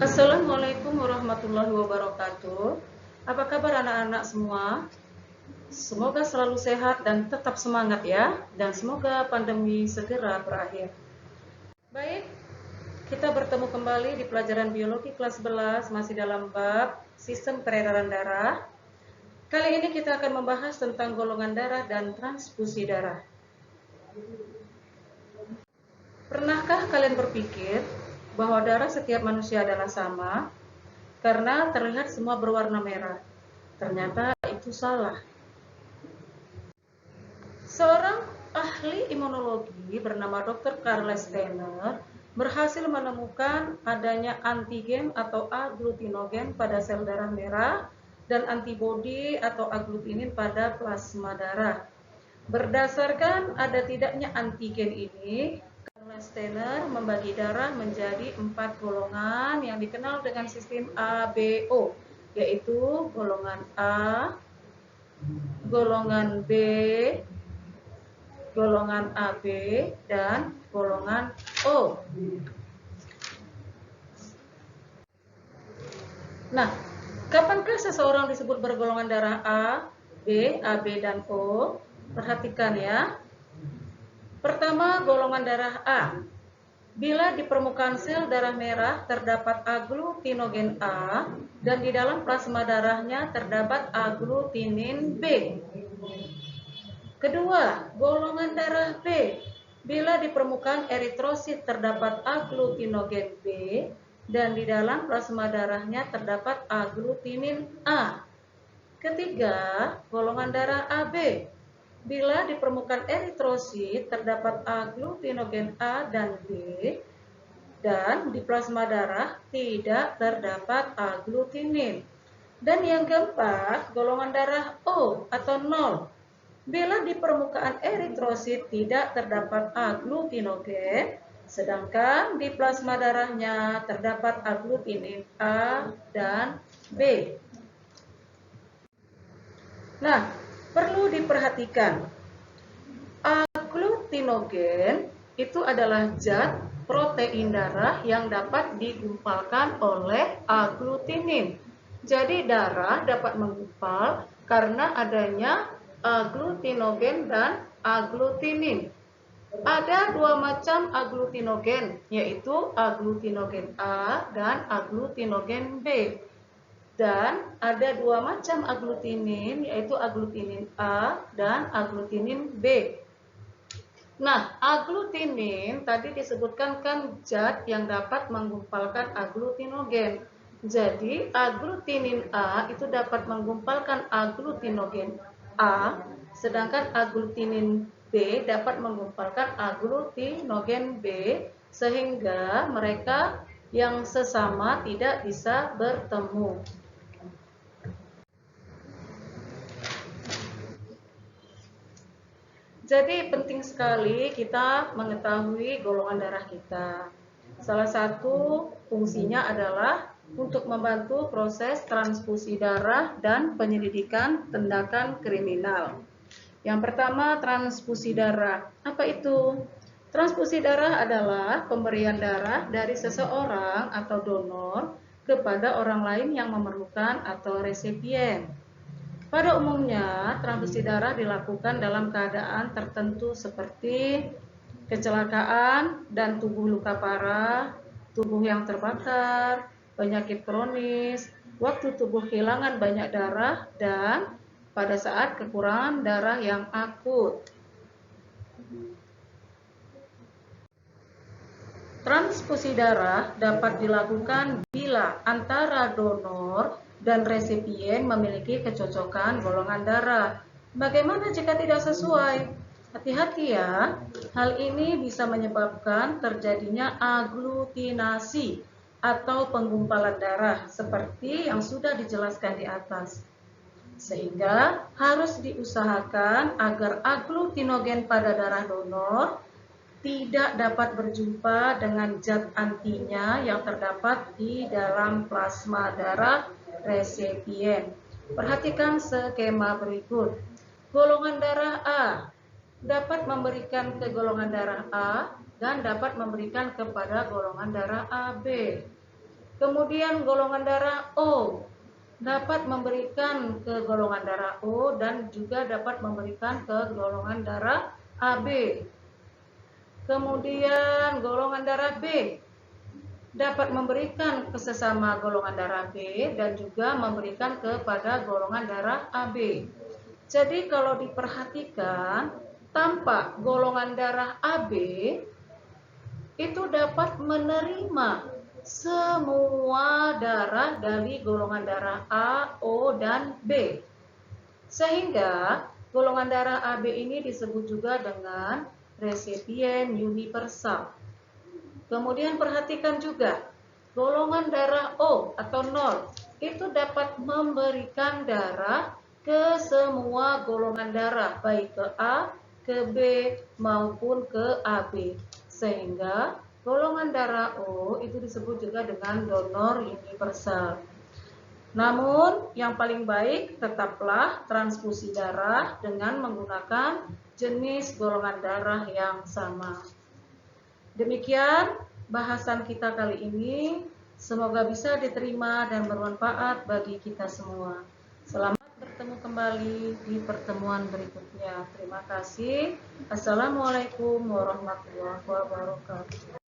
Assalamualaikum warahmatullahi wabarakatuh. Apa kabar anak-anak semua? Semoga selalu sehat dan tetap semangat ya. Dan semoga pandemi segera berakhir. Baik, kita bertemu kembali di pelajaran biologi kelas 11 masih dalam bab sistem peredaran darah. Kali ini kita akan membahas tentang golongan darah dan transfusi darah. Pernahkah kalian berpikir bahwa darah setiap manusia adalah sama? Karena terlihat semua berwarna merah. Ternyata itu salah. Seorang ahli imunologi bernama Dr. Carl Steiner berhasil menemukan adanya antigen atau aglutinogen pada sel darah merah dan antibodi atau agglutinin pada plasma darah. Berdasarkan ada tidaknya antigen ini, Carl Steiner membagi darah menjadi 4 golongan yang dikenal dengan sistem ABO, yaitu golongan A, golongan B, golongan AB, dan golongan O. Nah, kapankah seseorang disebut bergolongan darah A, B, AB, dan O? Perhatikan ya. Pertama, golongan darah A. Bila di permukaan sel darah merah terdapat agglutinogen A dan di dalam plasma darahnya terdapat agglutinin B. Kedua, golongan darah B. Bila di permukaan eritrosit terdapat agglutinogen B dan di dalam plasma darahnya terdapat agglutinin A. Ketiga, golongan darah AB. Bila di permukaan eritrosit terdapat agglutinogen A dan B dan di plasma darah tidak terdapat agglutinin. Dan yang keempat, golongan darah O atau 0. Bila di permukaan eritrosit tidak terdapat agglutinogen, sedangkan di plasma darahnya terdapat agglutinin A dan B. Nah, perlu diperhatikan, agglutinogen itu adalah zat protein darah yang dapat digumpalkan oleh agglutinin. Jadi darah dapat menggumpal karena adanya agglutinogen dan agglutinin. Ada dua macam agglutinogen, yaitu agglutinogen A dan agglutinogen B. Dan ada dua macam agglutinin, yaitu agglutinin A dan agglutinin B. Nah, agglutinin tadi disebutkan kan zat yang dapat menggumpalkan agglutinogen. Jadi, agglutinin A itu dapat menggumpalkan agglutinogen A, sedangkan agglutinin B dapat menggumpalkan agglutinogen B, sehingga mereka yang sesama tidak bisa bertemu. Jadi penting sekali kita mengetahui golongan darah kita. Salah satu fungsinya adalah untuk membantu proses transfusi darah dan penyelidikan tindakan kriminal. Yang pertama, transfusi darah. Apa itu? Transfusi darah adalah pemberian darah dari seseorang atau donor kepada orang lain yang memerlukan atau resipien. Pada umumnya, transfusi darah dilakukan dalam keadaan tertentu seperti kecelakaan dan tubuh luka parah, tubuh yang terbakar, penyakit kronis, waktu tubuh kehilangan banyak darah, dan pada saat kekurangan darah yang akut. Transfusi darah dapat dilakukan bila antara donor dan resipien memiliki kecocokan golongan darah. Bagaimana jika tidak sesuai? Hati-hati ya, hal ini bisa menyebabkan terjadinya agglutinasi atau penggumpalan darah seperti yang sudah dijelaskan di atas. Sehingga harus diusahakan agar agglutinogen pada darah donor tidak dapat berjumpa dengan zat antinya yang terdapat di dalam plasma darah resipien. Perhatikan skema berikut. Golongan darah A dapat memberikan ke golongan darah A dan dapat memberikan kepada golongan darah AB. Kemudian golongan darah O dapat memberikan ke golongan darah O dan juga dapat memberikan ke golongan darah AB. Kemudian golongan darah B dapat memberikan ke sesama golongan darah B dan juga memberikan kepada golongan darah AB. Jadi kalau diperhatikan, tampak golongan darah AB itu dapat menerima semua darah dari golongan darah A, O, dan B. Sehingga golongan darah AB ini disebut juga dengan resipien universal. Kemudian perhatikan juga, golongan darah O atau 0 itu dapat memberikan darah ke semua golongan darah, baik ke A, ke B, maupun ke AB. Sehingga golongan darah O itu disebut juga dengan donor universal. Namun, yang paling baik tetaplah transfusi darah dengan menggunakan jenis golongan darah yang sama. Demikian bahasan kita kali ini. Semoga bisa diterima dan bermanfaat bagi kita semua. Selamat bertemu kembali di pertemuan berikutnya. Terima kasih. Assalamualaikum warahmatullahi wabarakatuh.